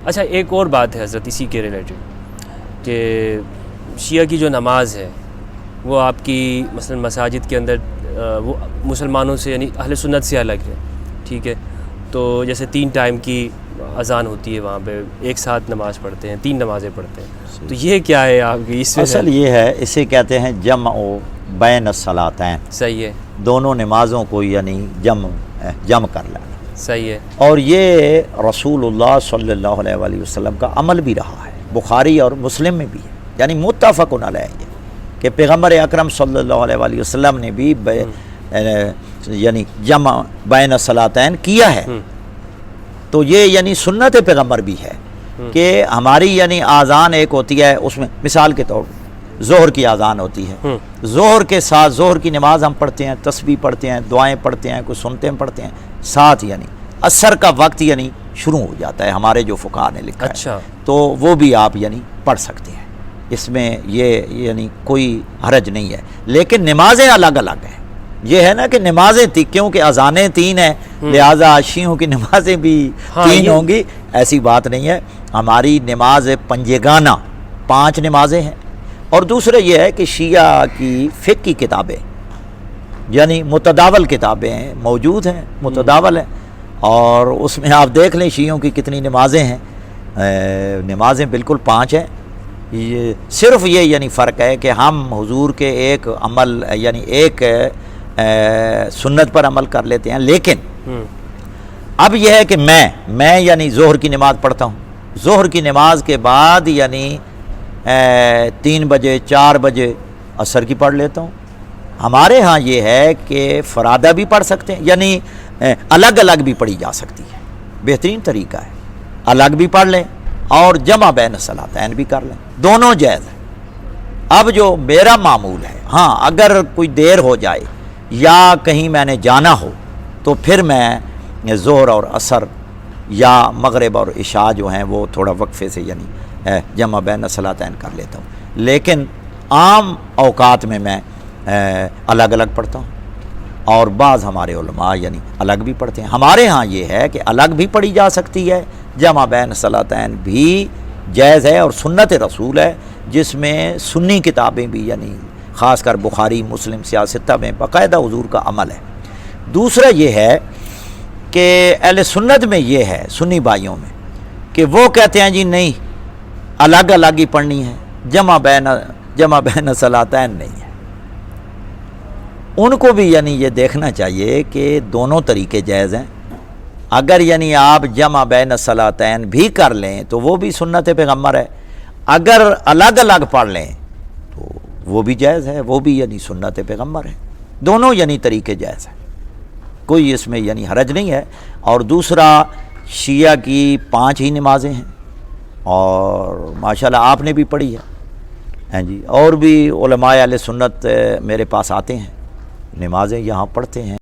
اچھا ایک اور بات ہے حضرت اسی کے ریلیٹڈ کہ شیعہ کی جو نماز ہے وہ آپ کی مثلا مساجد کے اندر وہ مسلمانوں سے یعنی اہل سنت سے الگ ہے، ٹھیک ہے؟ تو جیسے 3 ٹائم کی اذان ہوتی ہے وہاں پہ ایک ساتھ نماز پڑھتے ہیں، 3 نمازیں پڑھتے ہیں، تو یہ کیا ہے آپ کی اس میں؟ اصل یہ ہے، اسے کہتے ہیں جمع بین الصلاتین، صحیح ہے، دونوں نمازوں کو یعنی جمع کر لینا، صحیح ہے، اور یہ رسول اللہ صلی اللہ علیہ وآلہ وسلم کا عمل بھی رہا ہے، بخاری اور مسلم میں بھی ہے، یعنی متفق علیہ کہ پیغمبر اکرم صلی اللہ علیہ وآلہ وسلم نے بھی یعنی جمع بین الصلاتین کیا ہے۔ تو یہ یعنی سنت پیغمبر بھی ہے کہ ہماری یعنی آذان ایک ہوتی ہے، اس میں مثال کے طور پر ظہر کی آذان ہوتی ہے، ظہر کے ساتھ ظہر کی نماز ہم پڑھتے ہیں، تسبیح پڑھتے ہیں، دعائیں پڑھتے ہیں، کچھ سنتے ہیں پڑھتے ہیں، ساتھ یعنی عصر کا وقت یعنی شروع ہو جاتا ہے، ہمارے جو فقہاء نے لکھا ہے، تو وہ بھی آپ یعنی پڑھ سکتے ہیں، اس میں یہ یعنی کوئی حرج نہیں ہے، لیکن نمازیں الگ الگ ہیں۔ یہ ہے نا کہ نمازیں کیونکہ اذانیں 3 ہیں لہٰذا شیعوں کی نمازیں بھی 3 ہوں گی، ایسی بات نہیں ہے۔ ہماری نماز پنجگانہ 5 نمازیں ہیں، اور دوسرا یہ ہے کہ شیعہ کی فقہ کی کتابیں یعنی متداول کتابیں موجود ہیں، متداول ہیں، اور اس میں آپ دیکھ لیں شیعوں کی کتنی نمازیں ہیں، نمازیں بالکل 5 ہیں۔ یہ صرف یہ یعنی فرق ہے کہ ہم حضور کے ایک عمل یعنی ایک سنت پر عمل کر لیتے ہیں، لیکن اب یہ ہے کہ میں یعنی ظہر کی نماز پڑھتا ہوں، ظہر کی نماز کے بعد یعنی 3 بجے 4 بجے عصر کی پڑھ لیتا ہوں۔ ہمارے ہاں یہ ہے کہ فرادہ بھی پڑھ سکتے ہیں، یعنی الگ الگ بھی پڑھی جا سکتی ہے، بہترین طریقہ ہے، الگ بھی پڑھ لیں اور جمع بین الصلاتین بھی کر لیں، دونوں جائز ہیں۔ اب جو میرا معمول ہے، ہاں اگر کوئی دیر ہو جائے یا کہیں میں نے جانا ہو تو پھر میں ظہر اور عصر یا مغرب اور عشاء جو ہیں وہ تھوڑا وقفے سے یعنی جمع بین الصلاتین کر لیتا ہوں، لیکن عام اوقات میں الگ الگ پڑھتا ہوں، اور بعض ہمارے علماء یعنی الگ بھی پڑھتے ہیں۔ ہمارے ہاں یہ ہے کہ الگ بھی پڑھی جا سکتی ہے، جمع بین الصلاتین بھی جائز ہے، اور سنت رسول ہے جس میں سنی کتابیں بھی یعنی خاص کر بخاری مسلم سیاستہ میں باقاعدہ حضور کا عمل ہے۔ دوسرا یہ ہے کہ اہل سنت میں یہ ہے، سنی بھائیوں میں، کہ وہ کہتے ہیں جی نہیں الگ الگ ہی پڑھنی ہے، جمع بین الصلاتین نہیں ہے۔ ان کو بھی یعنی یہ دیکھنا چاہیے کہ دونوں طریقے جائز ہیں، اگر یعنی آپ جمع بین الصلاتین بھی کر لیں تو وہ بھی سنت پیغمبر ہے، اگر الگ الگ پڑھ لیں تو وہ بھی جائز ہے، وہ بھی یعنی سنت پیغمبر ہے، دونوں یعنی طریقے جائز ہیں، کوئی اس میں یعنی حرج نہیں ہے۔ اور دوسرا شیعہ کی 5 ہی نمازیں ہیں، اور ماشاءاللہ آپ نے بھی پڑھی ہے، ہاں جی، اور بھی علماء اہل سنت میرے پاس آتے ہیں، نمازیں یہاں پڑھتے ہیں۔